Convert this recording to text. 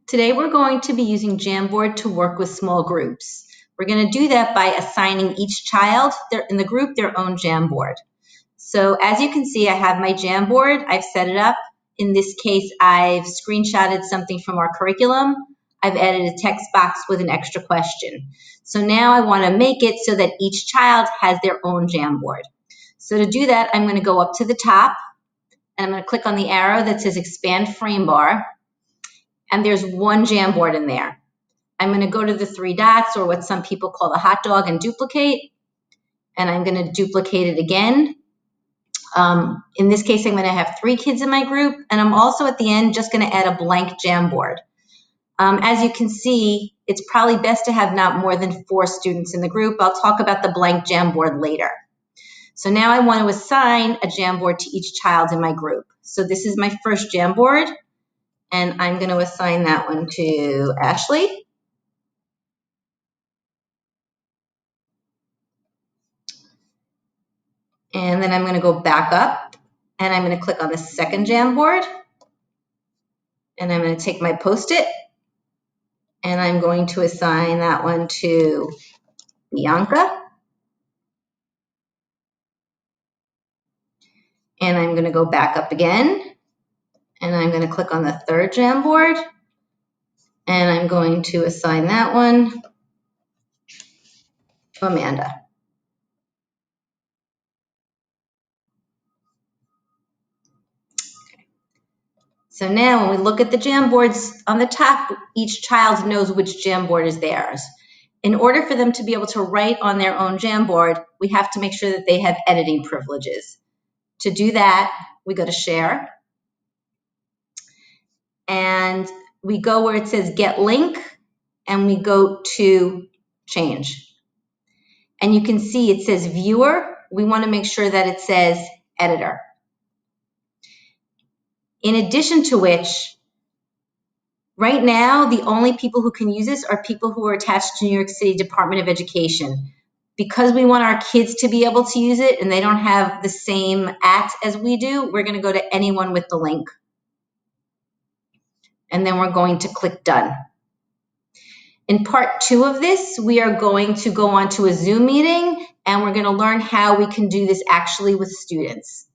Today we're going to be using Jamboard to work with small groups. We're going to do that by assigning each child in the group their own Jamboard. So as you can see, I have my Jamboard. I've set it up. In this case, I've screenshotted something from our curriculum. I've added a text box with an extra question. So now I want to make it so that each child has their own Jamboard. So to do that, I'm going to go up to the top and I'm going to click on the arrow that says Expand Frame Bar. And there's one Jamboard in there. I'm going to go to the three dots, or what some people call the hot dog, and duplicate. And I'm going to duplicate it again. In this case, I'm going to have 3 kids in my group. And I'm also at the end just going to add a blank Jamboard. As you can see, it's probably best to have not more than 4 students in the group. I'll talk about the blank Jamboard later. So now I want to assign a Jamboard to each child in my group. So this is my first Jamboard. And I'm going to assign that one to Ashley. And then I'm going to go back up and I'm going to click on the second Jamboard. And I'm going to take my Post-it and I'm going to assign that one to Bianca. And I'm going to go back up again. And I'm going to click on the third Jamboard. And I'm going to assign that one to Amanda. So now when we look at the Jamboards on the top, each child knows which Jamboard is theirs. In order for them to be able to write on their own Jamboard, we have to make sure that they have editing privileges. To do that, we go to Share. And we go where it says Get Link, and we go to Change. And you can see it says Viewer. We want to make sure that it says Editor. In addition to which, right now, the only people who can use this are people who are attached to New York City Department of Education. Because we want our kids to be able to use it and they don't have the same @ as we do, we're going to go to anyone with the link. And then we're going to click Done. In part 2 of this, we are going to go on to a Zoom meeting and we're going to learn how we can do this actually with students.